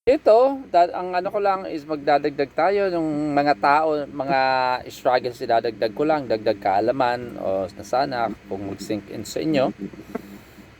Ito, ang ano ko lang is magdadagdag tayo ng mga tao, mga struggles, idadagdag ko lang, dagdag kaalaman o na sana kung mag-sink in sa inyo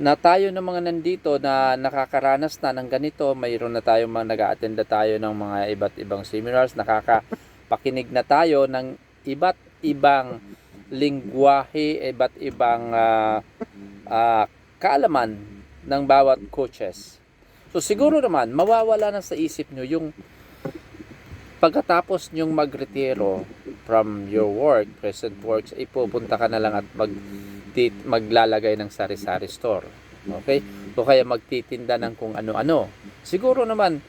na tayo ng mga nandito na nakakaranas na ng ganito, mayroon na tayo mga nag-a-attend na tayo ng mga iba't ibang seminars, nakakapakinig na tayo ng iba't ibang lingwahe, iba't ibang kaalaman ng bawat coaches. So siguro naman, mawawala na sa isip nyo yung pagkatapos nyong magretiro from your work, present works, ipupunta ka na lang at maglalagay ng sari-sari store. Okay? O kaya magtitinda ng kung ano-ano. Siguro naman,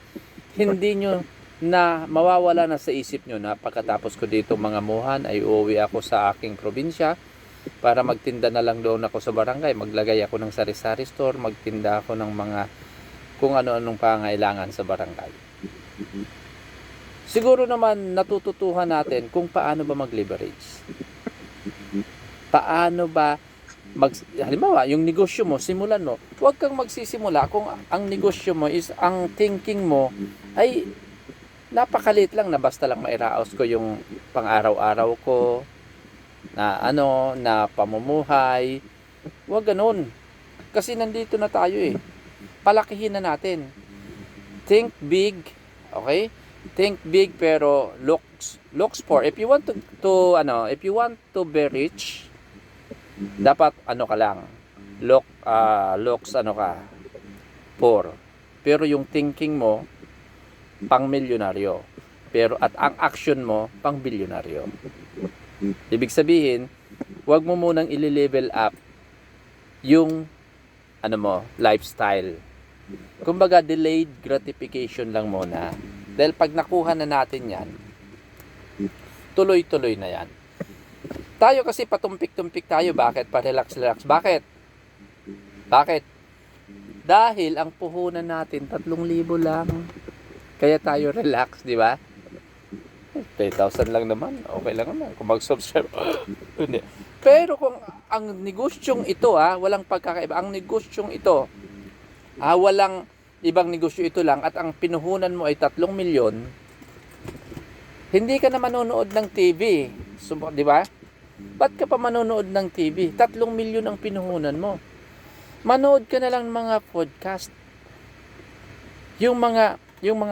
hindi nyo na mawawala na sa isip nyo na pagkatapos ko dito mga muhan ay uuwi ako sa aking probinsya para magtinda na lang doon ako sa barangay. Maglagay ako ng sari-sari store, magtinda ako ng mga kung ano-anong pangailangan sa barangay. Siguro naman natututuhan natin kung paano ba mag-leverage. Paano ba halimbawa, yung negosyo mo, simulan mo. Huwag kang magsisimula kung ang negosyo mo is ang thinking mo ay napakalit lang na basta lang mairaos ko yung pang-araw-araw ko na pamumuhay. Huwag ganun. Kasi nandito na tayo eh. Palakihin na natin. Think big, okay? Think big pero looks for. If you want if you want to be rich, dapat ka lang. Looks poor. Pero yung thinking mo pang milyonaryo. Pero at ang action mo pang bilyonaryo. Ibig sabihin, wag mo munang i-level up yung lifestyle. Kumbaga, delayed gratification lang muna. Dahil pag nakuha na natin yan, tuloy-tuloy na yan. Tayo kasi patumpik-tumpik tayo. Bakit? Pa-relax-relax. Bakit? Dahil ang puhunan natin, 3,000 lang. Kaya tayo relax, di ba? 3,000 lang naman. Okay lang naman. Kung mag-subscribe. Hindi. Pero kung ang negosyong ito, walang pagkakaiba. Ang negosyong ito, walang ibang negosyo ito lang at ang pinuhunan mo ay 3 milyon, hindi ka na manonood ng TV. So, di ba? Ba't ka pa manonood ng TV? 3 milyon ang pinuhunan mo. Manood ka na lang ng mga podcast. Yung mga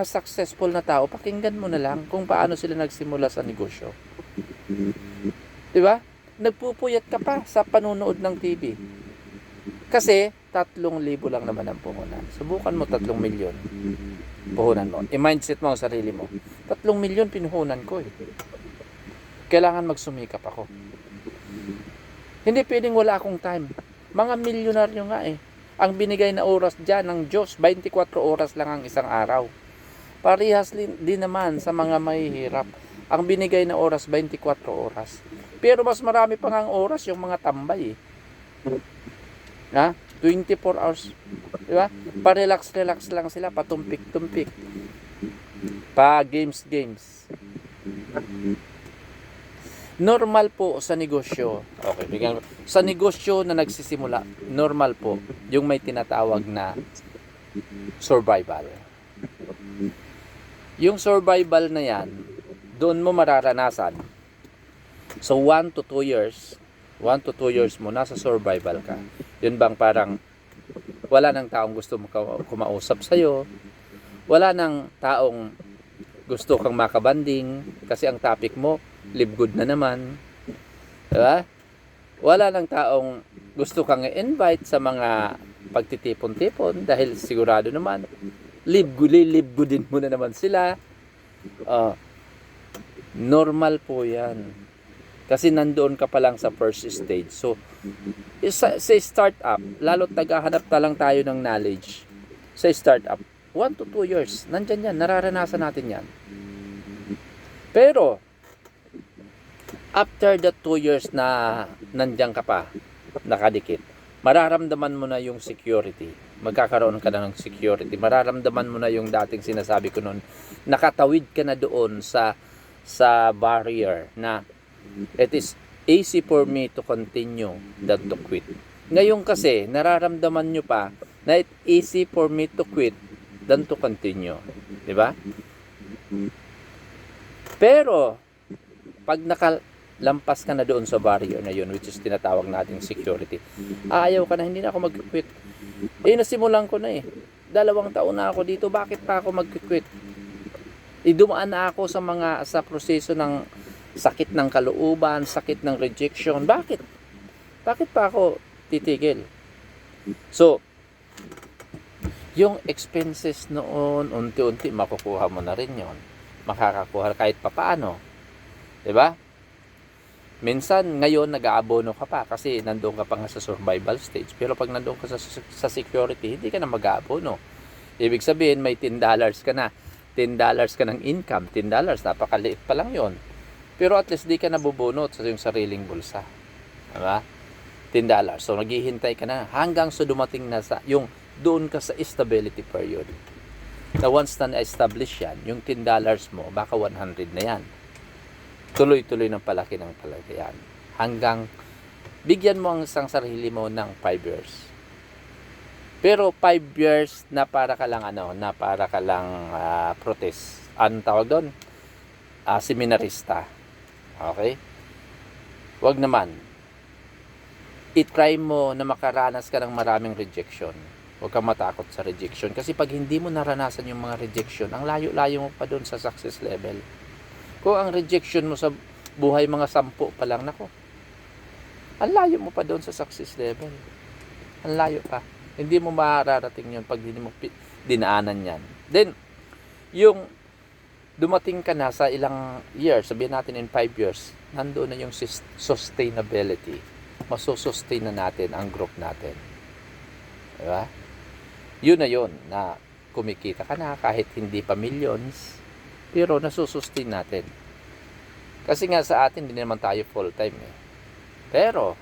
successful na tao, pakinggan mo na lang kung paano sila nagsimula sa negosyo. Di ba? Nagpupuyat ka pa sa panonood ng TV. Kasi 3,000 lang naman ang puhunan. Subukan mo 3 milyon. Puhunan mo. I-mindset mo ang sarili mo. 3 milyon pinuhunan ko eh. Kailangan magsumikap ako. Hindi pwedeng wala akong time. Mga milyonaryo nga eh. Ang binigay na oras dyan ng Diyos, 24 oras lang ang isang araw. Parehas din naman sa mga mahihirap. Ang binigay na oras, 24 oras. Pero mas marami pang ang oras yung mga tambay eh. 24 hours. Di ba? Pa-relax-relax lang sila, patumpik-tumpik. Pa-games. Normal po sa negosyo. Okay, bigyan sa negosyo na nagsisimula, normal po yung may tinatawag na survival. Yung survival na yan, doon mo mararanasan. So 1 to 2 years mo nasa survival ka. Yun bang parang wala nang taong gusto kumausap sa'yo, wala nang taong gusto kang makabanding kasi ang topic mo live good na naman, diba? Wala nang taong gusto kang i-invite sa mga pagtitipon-tipon dahil sigurado naman live goodin mo na naman sila. Normal po yan. Kasi nandoon ka pa lang sa first stage. So, sa startup, lalo't naghahanap na lang tayo ng knowledge. Sa startup, 1 to 2 years, nandyan yan, nararanasan natin yan. Pero, after the 2 years na nandyan ka pa, nakadikit, mararamdaman mo na yung security. Magkakaroon ka na ng security. Mararamdaman mo na yung dating sinasabi ko noon. Nakatawid ka na doon sa barrier na it is easy for me to continue than to quit. Ngayon kasi, nararamdaman nyo pa na it's easy for me to quit than to continue. Di ba? Pero, pag nakalampas ka na doon sa barrier na yun, which is tinatawag natin security, ayaw ka na, hindi na ako mag-quit. Nasimulan ko na 2 taon na ako dito, bakit pa ako mag-quit? Dumaan na ako sa proseso ng sakit ng kalooban, sakit ng rejection. Bakit? Bakit pa ako titigil? So, yung expenses noon, unti-unti makukuha mo na rin yon. Makakakuha kahit papaano. 'Di ba? Minsan, ngayon, nag-aabono ka pa kasi nandoon ka pa nga sa survival stage. Pero pag nandoon ka sa security, hindi ka na mag-aabono. Ibig sabihin, may $10 ka na. $10 ka ng income. $10, napakaliit pa lang yon. Pero at least di ka nabubunot sa yung sariling bulsa. Diba? $10. So, naghihintay ka na hanggang sa dumating na sa yung doon ka sa stability period. Na once na na-establish yan, yung $10 mo, baka 100 na yan. Tuloy-tuloy ng palaki yan. Hanggang bigyan mo ang isang sarili mo ng 5 years. Pero 5 years na para ka lang protest. Anong tawag doon? Seminarista. Okay? Wag naman. I-try mo na makaranas ka ng maraming rejection. Huwag kang matakot sa rejection. Kasi pag hindi mo naranasan yung mga rejection, ang layo-layo mo pa doon sa success level. Kung ang rejection mo sa buhay mga 10 pa lang, nako, ang layo mo pa doon sa success level. Ang layo pa. Hindi mo mararating yun pag hindi mo dinaanan yan. Then, yung dumating ka na sa ilang years, sabihin natin in 5 years, nandoon na yung sustainability. Masusustain na natin ang group natin. Diba? Yun na yun, na kumikita ka na kahit hindi pa millions, pero nasusustain natin. Kasi nga sa atin, hindi naman tayo full time Pero,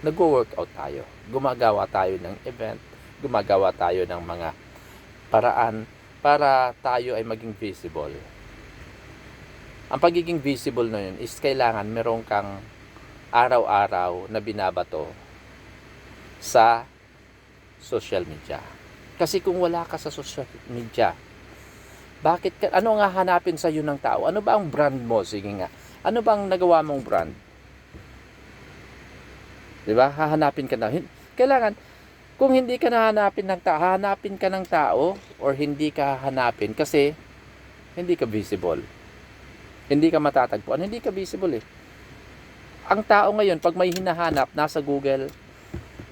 nagwo-workout tayo. Gumagawa tayo ng event, gumagawa tayo ng mga paraan para tayo ay maging visible. Ang pagiging visible na yun is kailangan meron kang araw-araw na binabato sa social media. Kasi kung wala ka sa social media, ano nga hanapin sa iyo ng tao? Ano ba ang brand mo? Sige nga. Ano bang nagawa mong brand? 'Di ba? Hahanapin ka na. Kailangan, kung hindi ka nahanapin ng tao, hahanapin ka ng tao or hindi ka hahanapin kasi hindi ka visible. Hindi ka matatagpuan. Hindi ka visible Ang tao ngayon, pag may hinahanap, nasa Google,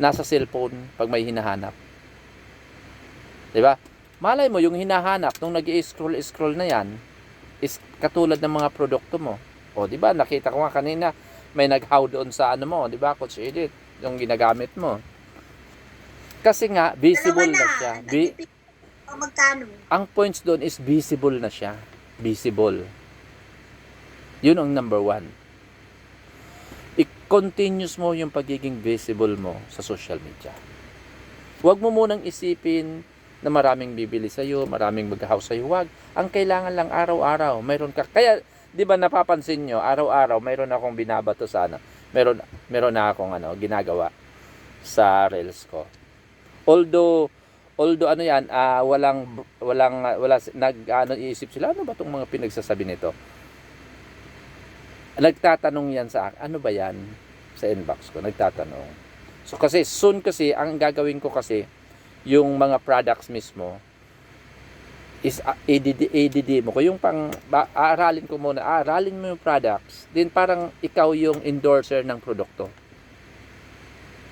nasa cellphone, pag may hinahanap. 'Di ba? Malay mo, yung hinahanap, nung nag-i-scroll na yan, is katulad ng mga produkto mo. O, 'di ba? Nakita ko nga kanina, may nag-how doon sa ano mo, 'di ba, Coach Edith, yung ginagamit mo. Kasi nga, visible na siya. Magkano? Ang points doon is visible na siya. Visible. Yun ang number 1. I-continuous mo yung pagiging visible mo sa social media. Huwag mo munang isipin na maraming bibili sa'yo, maraming mag-house sa'yo. Huwag. Ang kailangan lang araw-araw, mayroon ka. Kaya, di ba napapansin nyo, araw-araw, mayroon akong binabato sana. Meron na akong ginagawa sa reels ko. Although ano yan, iisip sila, ano ba itong mga pinagsasabi nito? Nagtatanong yan sa akin, ano ba yan? Sa inbox ko, nagtatanong. So kasi, soon kasi, ang gagawin ko kasi, yung mga products mismo, is ADD mo ko. Yung aralin mo yung products, din parang ikaw yung endorser ng produkto.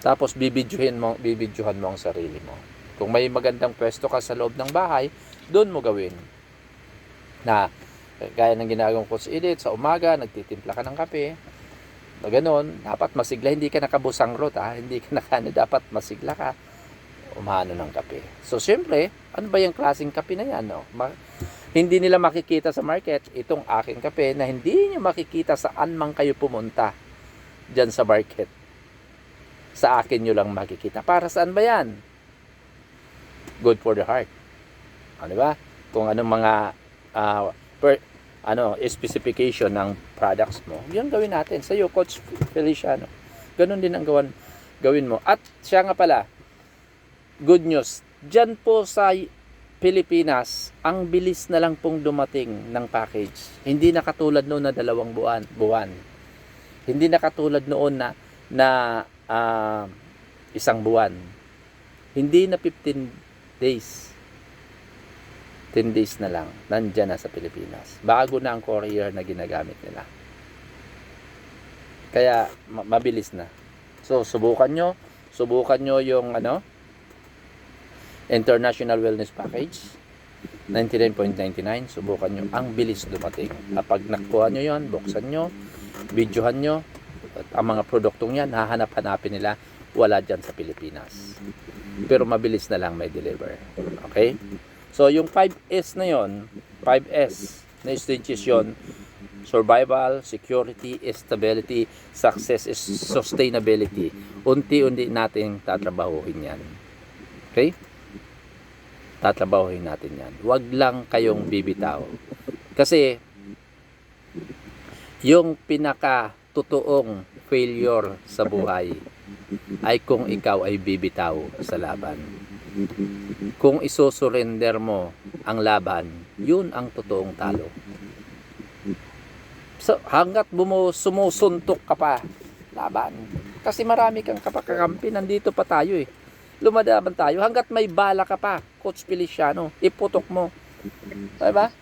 Tapos, bibidyohan mo ang sarili mo. Kung may magandang pwesto ka sa loob ng bahay, doon mo gawin. Na, gaya ng ginagawang Coach Edith, sa umaga, nagtitimpla ka ng kape. Ganon, dapat masigla, hindi ka nakabusangrot, hindi ka dapat masigla ka, umano ng kape. So, syempre, ano ba yung klaseng kape na yan? No? Hindi nila makikita sa market, itong aking kape, na hindi nyo makikita saan man kayo pumunta dyan sa market. Sa akin nyo lang makikita. Para saan ba yan? Good for the heart. Ano ba? Kung anong mga specification ng products mo, yun gawin natin. Sa iyo, Coach Feliciano. Ganun din ang gawin mo. At siya nga pala, good news. Diyan po sa Pilipinas, ang bilis na lang pong dumating ng package. Hindi na katulad noon na 2 buwan. Hindi na katulad noon na 1 buwan. Hindi na 15 days. 10 days na lang, nandyan na sa Pilipinas. Bago na ang courier na ginagamit nila. Kaya, mabilis na. So, subukan nyo yung International Wellness Package, 99.99. Subukan nyo. Ang bilis dumating. Kapag nakuha nyo yon, buksan nyo, videohan nyo, at ang mga produktong yan, hahanap-hanapin nila, wala dyan sa Pilipinas. Pero mabilis na lang may deliver. Okay? So, yung 5S na yon, 5S na stages yun, survival, security, stability, success, sustainability. Unti-unti natin tatrabahuhin yan. Okay? Tatrabahuhin natin yan. Huwag lang kayong bibitaw. Kasi, yung pinaka-totoong failure sa buhay ay kung ikaw ay bibitaw sa laban. Kung isusurrender mo ang laban, yun ang totoong talo. So, hanggat sumusuntok ka pa, laban. Kasi marami kang kakampi, nandito pa tayo eh. Lumadaban tayo, hanggat may bala ka pa, Coach Feliciano, iputok mo. Diba?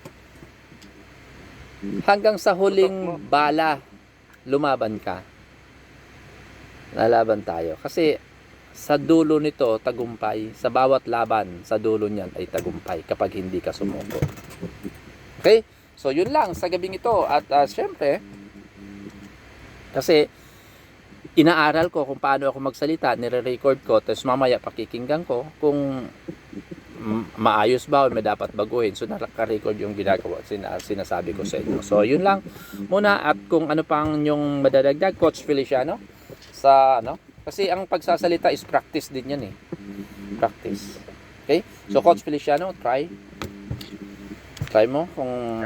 Hanggang sa huling bala, lumaban ka. Lalaban tayo. Kasi, sa dulo nito, tagumpay. Sa bawat laban, sa dulo niyan ay tagumpay kapag hindi ka sumuko. Okay? So, yun lang sa gabing ito. At syempre, kasi inaaral ko kung paano ako magsalita, nire-record ko, tapos mamaya pakikinggan ko kung maayos ba o may dapat baguhin. So, naka-record yung ginagawa, sinasabi ko sa inyo. So, yun lang muna. At kung ano pang yung madadagdag, Coach Feliciano, sa kasi ang pagsasalita is practice din yan eh. Practice. Okay? So, Coach Feliciano, try mo kung